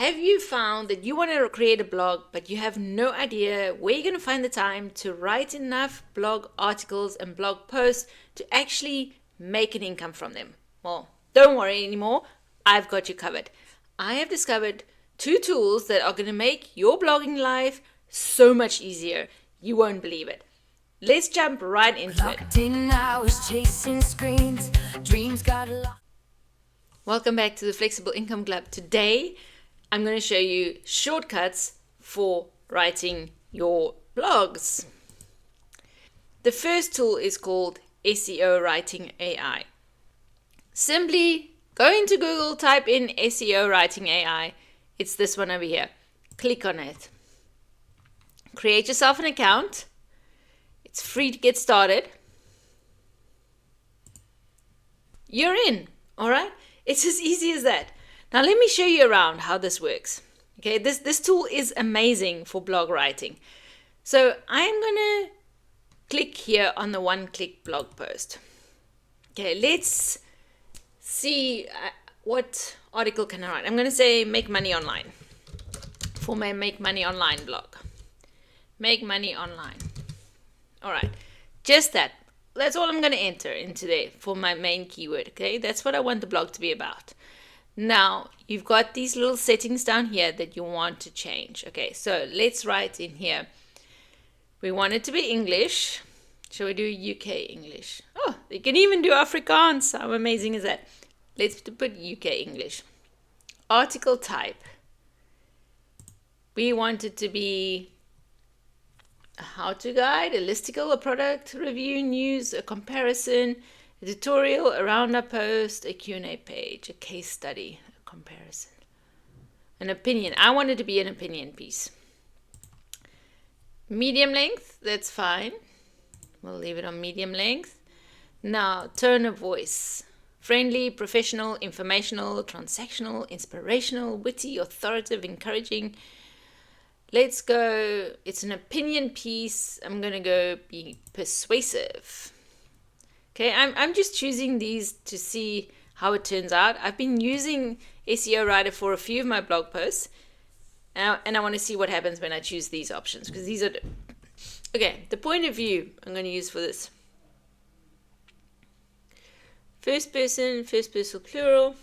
Have you found that you want to create a blog, but you have no idea where you're going to find the time to write enough blog articles and blog posts to actually make an income from them? Well, don't worry anymore. I've got you covered. I have discovered 2 tools that are going to make your blogging life so much easier. You won't believe it. Let's jump right into it. Welcome back to the Flexible Income Club. Today, I'm going to show you shortcuts for writing your blogs. The first tool is called SEO Writing AI. Simply go into Google, type in SEO Writing AI. It's this one over here. Click on it. Create yourself an account. It's free to get started. You're in, all right? It's as easy as that. Now let me show you around how this works. Okay, this tool is amazing for blog writing. So I'm going to click here on the one-click blog post. Okay, let's see what article can I write. I'm going to say make money online for my Make Money Online blog. Make money online. All right, just that. That's all I'm going to enter into there for my main keyword, okay? That's what I want the blog to be about. Now, you've got these little settings down here that you want to change. Okay, so let's write in here. We want it to be English. Shall we do UK English? Oh, you can even do Afrikaans. How amazing is that? Let's put UK English. Article type. We want it to be a how-to guide, a listicle, a product review, news, a comparison, a tutorial, a roundup post, a Q&A page, a case study, a comparison, an opinion. I want it to be an opinion piece. Medium length, that's fine. We'll leave it on medium length. Now, tone of voice. Friendly, professional, informational, transactional, inspirational, witty, authoritative, encouraging. Let's go, it's an opinion piece. I'm going to go be persuasive. Okay, I'm just choosing these to see how it turns out. I've been using SEO Writer for a few of my blog posts. And I want to see what happens when I choose these options. Because these are... Okay, the point of view I'm going to use for this. First person plural.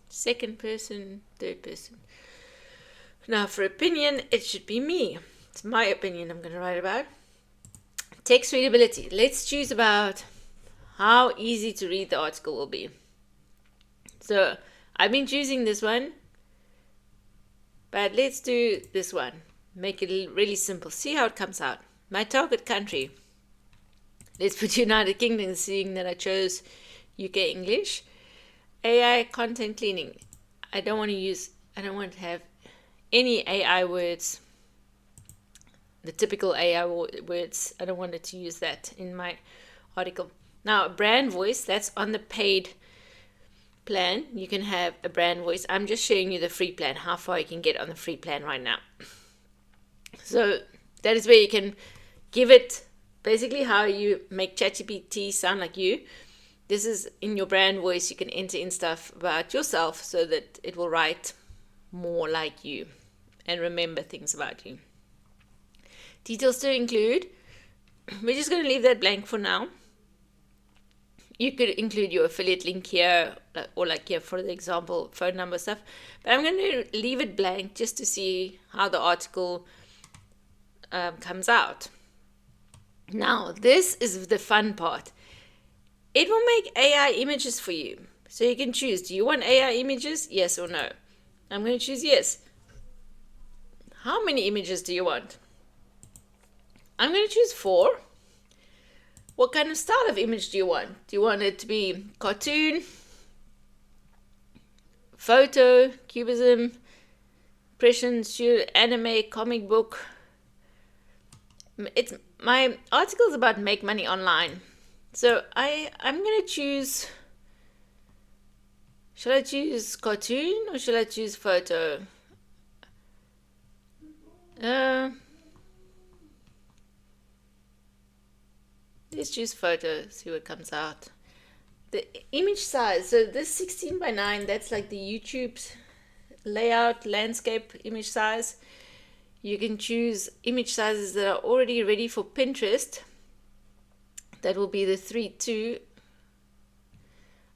Second person, third person. Now for opinion, it should be me. It's my opinion I'm going to write about. Text readability. Let's choose about how easy to read the article will be. So I've been choosing this one, but let's do this one. Make it really simple. See how it comes out. My target country. Let's put United Kingdom, seeing that I chose UK English. AI content cleaning. I don't want to have any AI words, the typical AI words. I don't want it to use that in my article. Now, brand voice, that's on the paid plan. You can have a brand voice. I'm just showing you the free plan, how far you can get on the free plan right now. So that is where you can give it basically how you make ChatGPT sound like you. This is in your brand voice. You can enter in stuff about yourself so that it will write more like you and remember things about you. Details to include. We're just going to leave that blank for now. You could include your affiliate link here, or like here for the example, phone number stuff. But I'm going to leave it blank just to see how the article comes out. Now, this is the fun part. It will make AI images for you. So you can choose, do you want AI images? Yes or no? I'm going to choose yes. How many images do you want? I'm going to choose 4. What kind of style of image do you want? Do you want it to be cartoon, photo, cubism, impression, anime, comic book? It's my article is about make money online. So I'm going to choose... Should I choose cartoon or should I choose photo? Let's choose photo, see what comes out. The image size, so this 16 by 9, that's like the YouTube's layout, landscape, image size. You can choose image sizes that are already ready for Pinterest. That will be the 3:2.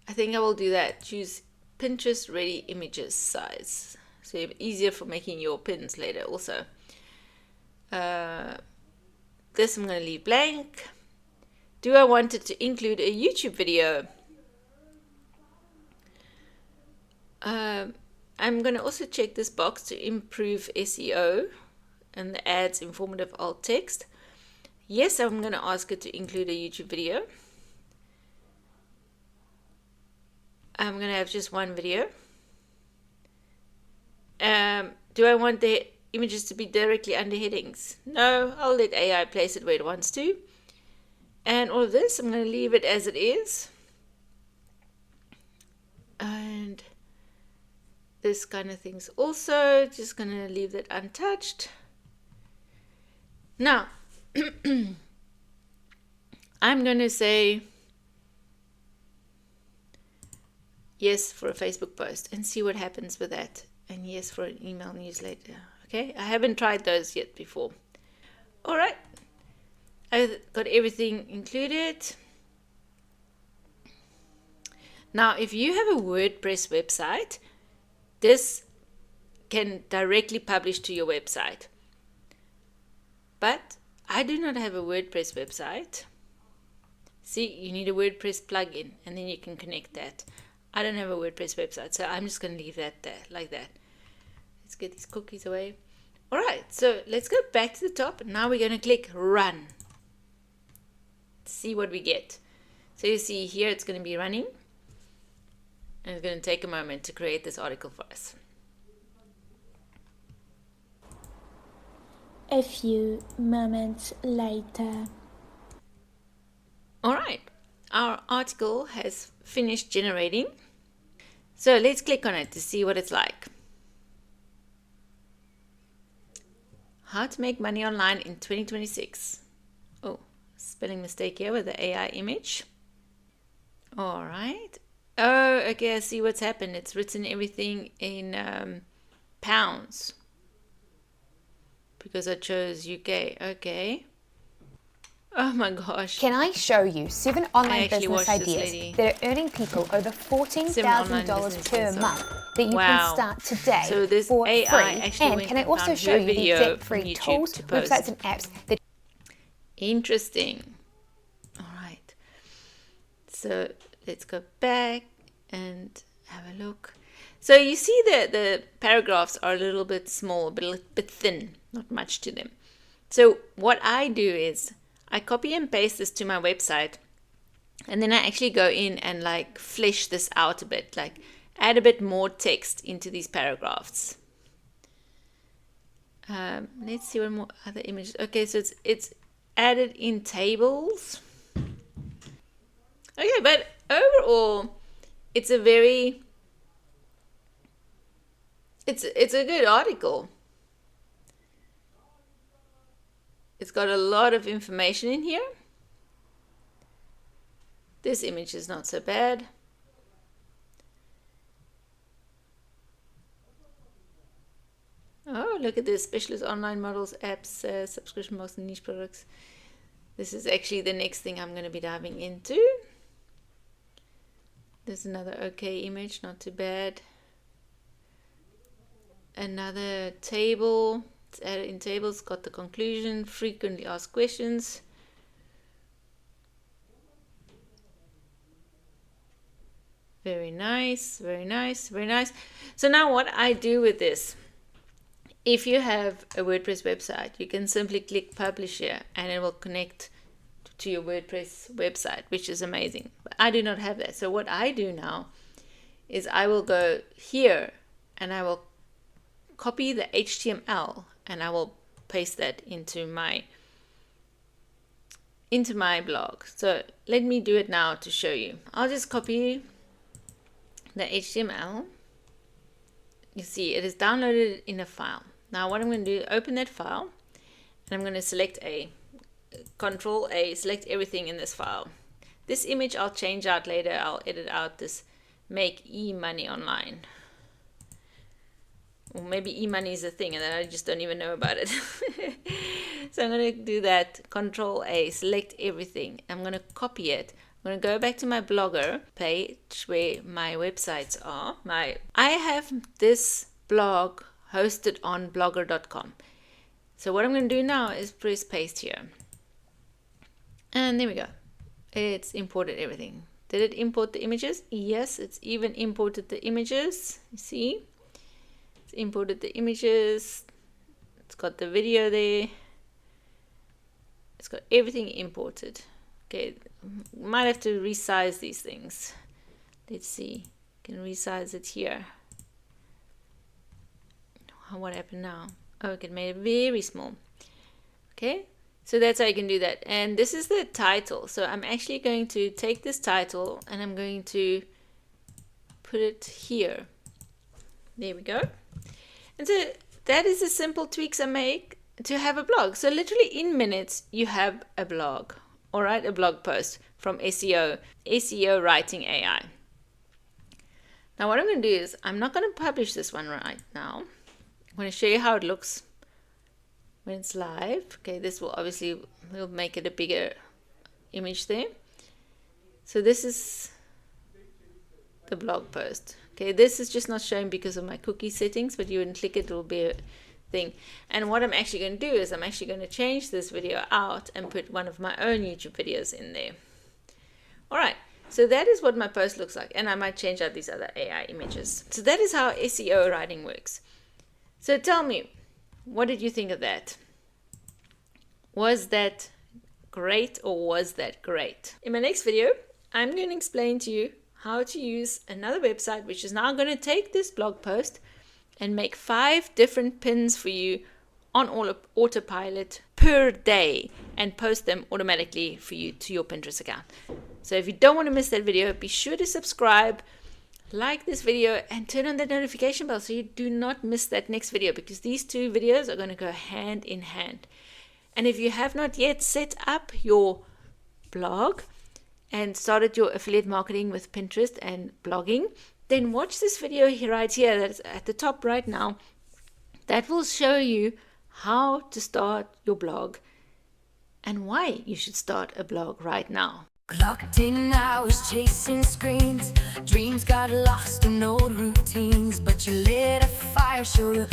I think I will do that. Choose Pinterest ready images size. So you have easier for making your pins later also. This I'm going to leave blank. Do I want it to include a YouTube video? I'm going to also check this box to improve SEO and the ads informative alt text. Yes, I'm going to ask it to include a YouTube video. I'm going to have just one video. Do I want the images to be directly under headings? No, I'll let AI place it where it wants to. And all of this, I'm going to leave it as it is. And this kind of things also, just going to leave that untouched. Now, I'm going to say yes for a Facebook post and see what happens with that. And yes for an email newsletter. Okay, I haven't tried those yet before. All right, I've got everything included. Now, if you have a WordPress website, this can directly publish to your website. But I do not have a WordPress website. See, you need a WordPress plugin and then you can connect that. I don't have a WordPress website, so I'm just going to leave that there like that. Let's get these cookies away. All right, so let's go back to the top. Now we're going to click run. See what we get. So you see here it's going to be running. And it's going to take a moment to create this article for us. A few moments later. All right, our article has finished generating. So let's click on it to see what it's like. How to make money online in 2026. Oh, spelling mistake here with the AI image. All right. Oh, okay, I see what's happened. It's written everything in pounds because I chose UK. Okay. Oh my gosh. Can I show you 7 online business ideas that are earning people over $14,000 per month that you can start today so this for AI free? And can I also show you the exact free tools, websites and apps that... Interesting. All right. So let's go back and have a look. So you see that the paragraphs are a little bit small, a bit thin, not much to them. So what I do is I copy and paste this to my website, and then I actually go in and like flesh this out a bit, like add a bit more text into these paragraphs. Let's see one more other images. Okay, so it's added in tables. Okay, but overall, it's a very it's a good article. It's got a lot of information in here. This image is not so bad. Oh, look at this. Specialist online models, apps, subscription box, and niche products. This is actually the next thing I'm going to be diving into. There's another okay image, not too bad. Another table. It's added in tables, got the conclusion, frequently asked questions. Very nice, very nice, very nice. So now what I do with this, if you have a WordPress website, you can simply click publish here and it will connect to your WordPress website, which is amazing. But I do not have that. So what I do now is I will go here and I will copy the HTML and I will paste that into my blog. So let me do it now to show you. I'll just copy the HTML. You see it is downloaded in a file. Now what I'm going to do, open that file, and I'm going to select Control A, select everything in this file. This image I'll change out later. I'll edit out this make e-money online. Or maybe e-money is a thing and I just don't even know about it. So I'm going to do that, Control A, select everything. I'm going to copy it. I'm going to go back to my Blogger page where my websites are. I have this blog hosted on blogger.com. So what I'm going to do now is press paste here. And there we go. It's imported everything. Did it import the images? Yes, it's even imported the images. You see? It's imported the images. It's got the video there. It's got everything imported. Okay, might have to resize these things. Let's see. Can resize it here. What happened now? Oh, it made it very small. Okay, so that's how you can do that. And this is the title. So I'm actually going to take this title and I'm going to put it here. There we go. And so that is the simple tweaks I make to have a blog. So literally in minutes, you have a blog. All right, a blog post from SEO Writing AI. Now what I'm going to do is I'm not going to publish this one right now. I'm going to show you how it looks when it's live. Okay, this will obviously, we'll make it a bigger image there. So this is the blog post. Okay, this is just not showing because of my cookie settings, but you wouldn't click it, it will be a thing. And what I'm actually going to do is I'm actually going to change this video out and put one of my own YouTube videos in there. All right, so that is what my post looks like. And I might change out these other AI images. So that is how SEO writing works. So tell me, what did you think of that? Was that great or was that great? In my next video, I'm going to explain to you how to use another website, which is now going to take this blog post and make 5 different pins for you on autopilot per day and post them automatically for you to your Pinterest account. So if you don't want to miss that video, be sure to subscribe, like this video, and turn on that notification bell so you do not miss that next video, because these 2 videos are going to go hand in hand. And if you have not yet set up your blog and started your affiliate marketing with Pinterest and blogging, then watch this video right here that's at the top right now. That will show you how to start your blog and why you should start a blog right now. Clocked in hours chasing screens, dreams got lost in old routines, but you lit a fire, so you know